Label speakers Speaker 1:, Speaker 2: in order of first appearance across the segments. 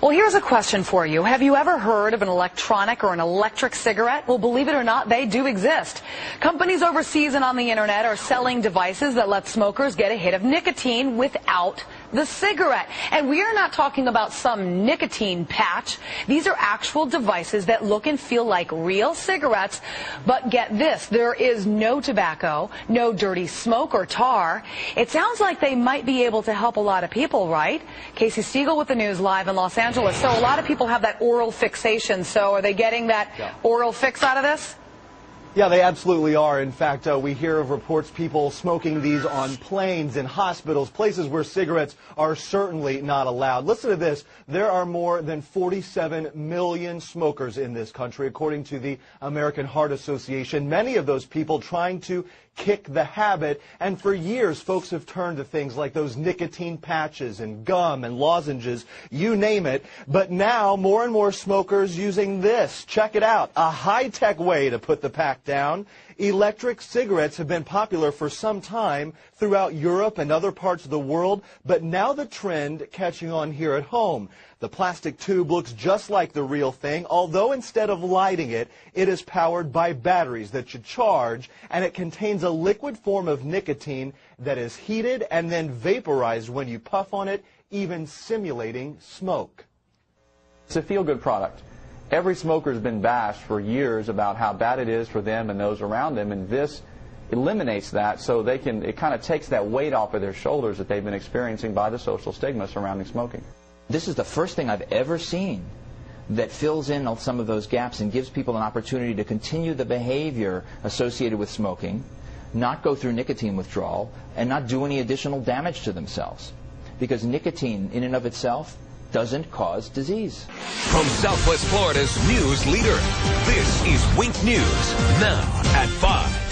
Speaker 1: Well, here's a question for you. Have you ever heard of an electronic or an electric cigarette? Well, believe it or not, they do exist. Companies overseas and on the internet are selling devices that let smokers get a hit of nicotine without the cigarette. And we are not talking about some nicotine patch. These are actual devices that look and feel like real cigarettes. But get this, there is no tobacco, no dirty smoke or tar. It sounds like they might be able to help a lot of people, right? Casey Stiegel with the news live in Los Angeles. So a lot of people have that oral fixation. So are they getting that oral fix out of this?
Speaker 2: Yeah, they absolutely are. In fact, we hear of reports people smoking these on planes, in hospitals, places where cigarettes are certainly not allowed. Listen to this. There are more than 47 million smokers in this country, according to the American Heart Association. Many of those people trying to kick the habit, and for years folks have turned to things like those nicotine patches and gum and lozenges, you name it. But now more and more smokers using this. Check it out, a high-tech way to put the pack down. Electric cigarettes have been popular for some time throughout Europe and other parts of the world, but now the trend catching on here at home. The plastic tube looks just like the real thing, although instead of lighting it, it is powered by batteries that you charge, and it contains a liquid form of nicotine that is heated and then vaporized when you puff on it, even simulating smoke.
Speaker 3: It's a feel-good product. Every smoker has been bashed for years about how bad it is for them and those around them, and this eliminates that, so they can, it kind of takes that weight off of their shoulders that they've been experiencing by the social stigma surrounding smoking.
Speaker 4: This is the first thing I've ever seen that fills in some of those gaps and gives people an opportunity to continue the behavior associated with smoking, not go through nicotine withdrawal, and not do any additional damage to themselves. Because nicotine, in and of itself, doesn't cause disease.
Speaker 5: From Southwest Florida's news leader, this is Wink News, now at 5.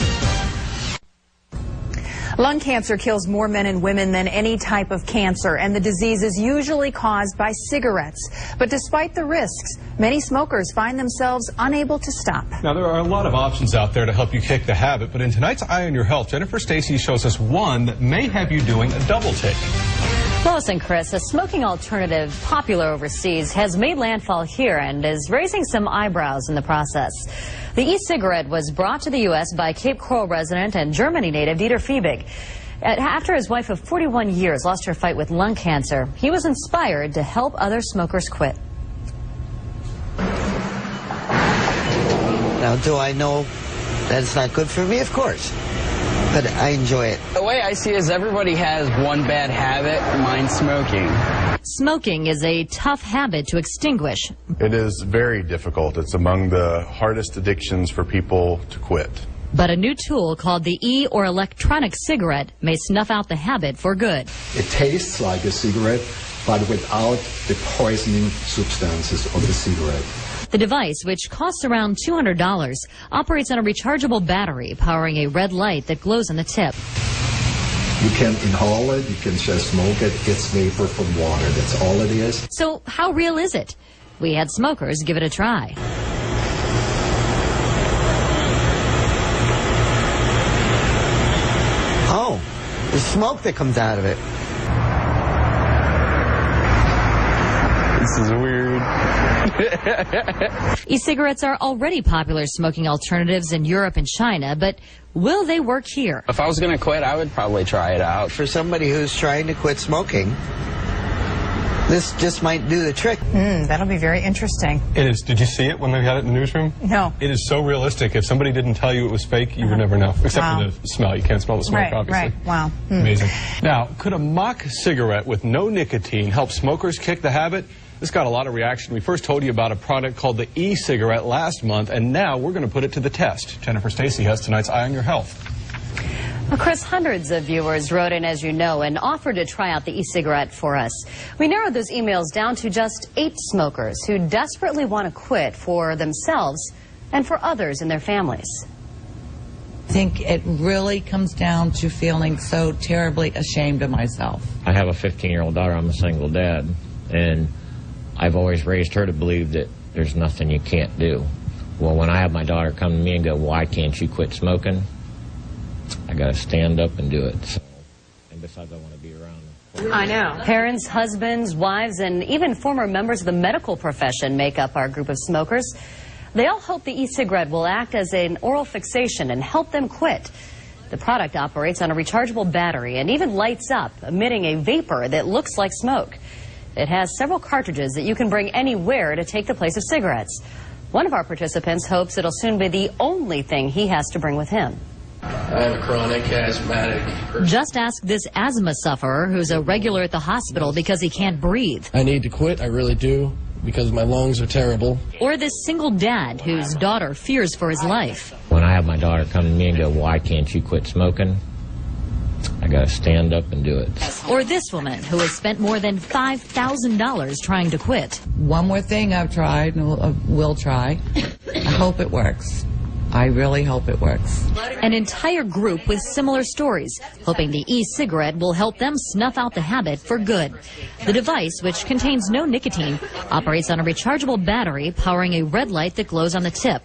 Speaker 6: Lung cancer kills more men and women than any type of cancer, and the disease is usually caused by cigarettes. But despite the risks, many smokers find themselves unable to stop.
Speaker 7: Now, there are a lot of options out there to help you kick the habit, but in tonight's Eye on Your Health, Jennifer Stacy shows us one that may have you doing a double take.
Speaker 8: Lois and Chris, a smoking alternative popular overseas has made landfall here and is raising some eyebrows in the process. The e-cigarette was brought to the U.S. by Cape Coral resident and Germany native Dieter Fiebig. After his wife of 41 years lost her fight with lung cancer, he was inspired to help other smokers quit.
Speaker 9: Now, do I know that it's not good for me? Of course. But I enjoy it.
Speaker 10: The way I see it is everybody has one bad habit, mine's smoking.
Speaker 8: Smoking is a tough habit to extinguish.
Speaker 11: It is very difficult. It's among the hardest addictions for people to quit.
Speaker 8: But a new tool called the e- or electronic cigarette may snuff out the habit for good.
Speaker 12: It tastes like a cigarette, but without the poisoning substances of the cigarette.
Speaker 8: The device, which costs around $200, operates on a rechargeable battery powering a red light that glows on the tip.
Speaker 12: You can inhale it, you can just smoke it. It's vapor from water. That's all it is.
Speaker 8: So how real is it? We had smokers give it a try.
Speaker 9: Oh, the smoke that comes out of it.
Speaker 10: This is weird.
Speaker 8: E-cigarettes are already popular smoking alternatives in Europe and China, but will they work here?
Speaker 10: If I was going to quit, I would probably try it out.
Speaker 9: For somebody who's trying to quit smoking, this just might do the trick.
Speaker 6: That'll be very interesting.
Speaker 7: It is. Did you see it when they had it in the newsroom?
Speaker 6: No.
Speaker 7: It is so realistic. If somebody didn't tell you it was fake, you would never know. Except for the smell. You can't smell the smoke, obviously.
Speaker 6: Right. Wow.
Speaker 7: Amazing. Now, could a mock cigarette with no nicotine help smokers kick the habit? This got a lot of reaction. We first told you about a product called the e-cigarette last month, and now we're going to put it to the test. Jennifer Stacy has tonight's Eye on Your Health.
Speaker 8: Well, Chris, hundreds of viewers wrote in, as you know, and offered to try out the e-cigarette for us. We narrowed those emails down to just 8 smokers who desperately want to quit for themselves and for others in their families.
Speaker 13: I think it really comes down to feeling so terribly ashamed of myself.
Speaker 14: I have a 15-year-old daughter. I'm a single dad, and I've always raised her to believe that there's nothing you can't do. Well, when I have my daughter come to me and go, why can't you quit smoking? I got to stand up and do it. So, and besides, I want to be around
Speaker 8: I know. Parents, husbands, wives, and even former members of the medical profession make up our group of smokers. They all hope the e-cigarette will act as an oral fixation and help them quit. The product operates on a rechargeable battery and even lights up, emitting a vapor that looks like smoke. It has several cartridges that you can bring anywhere to take the place of cigarettes. One of our participants hopes it'll soon be the only thing he has to bring with him.
Speaker 15: I have a chronic asthmatic person.
Speaker 8: Just ask this asthma sufferer who's a regular at the hospital because he can't breathe.
Speaker 15: I need to quit, I really do, because my lungs are terrible.
Speaker 8: Or this single dad whose daughter fears for his life.
Speaker 14: When I have my daughter come to me and go, why can't you quit smoking? I gotta stand up and do it.
Speaker 8: Or this woman who has spent more than $5,000 trying to quit.
Speaker 13: One more thing I've tried and will try. I hope it works. I really hope it works.
Speaker 8: An entire group with similar stories, hoping the e-cigarette will help them snuff out the habit for good. The device, which contains no nicotine, operates on a rechargeable battery powering a red light that glows on the tip.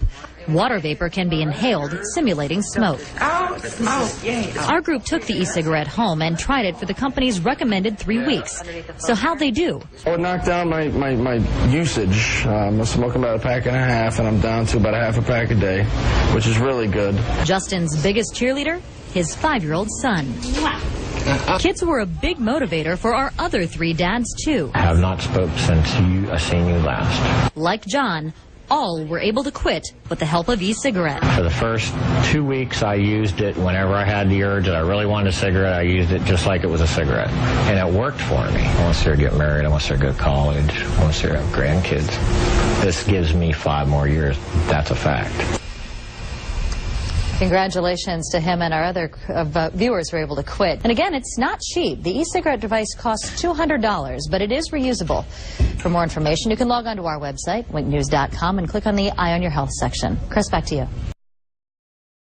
Speaker 8: Water vapor can be inhaled, simulating smoke. Our group took the e-cigarette home and tried it for the company's recommended 3 weeks. So how'd they do?
Speaker 15: I would knock down my usage. I'm smoking about a pack and a half, and I'm down to about a half a pack a day, which is really good.
Speaker 8: Justin's biggest cheerleader? His 5-year-old son. Kids were a big motivator for our other 3 dads, too.
Speaker 14: I have not spoke since I seen you last.
Speaker 8: Like John, all were able to quit with the help of e-cigarette.
Speaker 14: For the first 2 weeks, I used it whenever I had the urge that I really wanted a cigarette. I used it just like it was a cigarette. And it worked for me. I want to get married. I want to go to college. I want to have grandkids. This gives me 5 more years. That's a fact.
Speaker 8: Congratulations to him, and our other viewers were able to quit. And again, it's not cheap. The e-cigarette device costs $200, but it is reusable. For more information, you can log on to our website, winknews.com, and click on the Eye on Your Health section. Chris, back to you.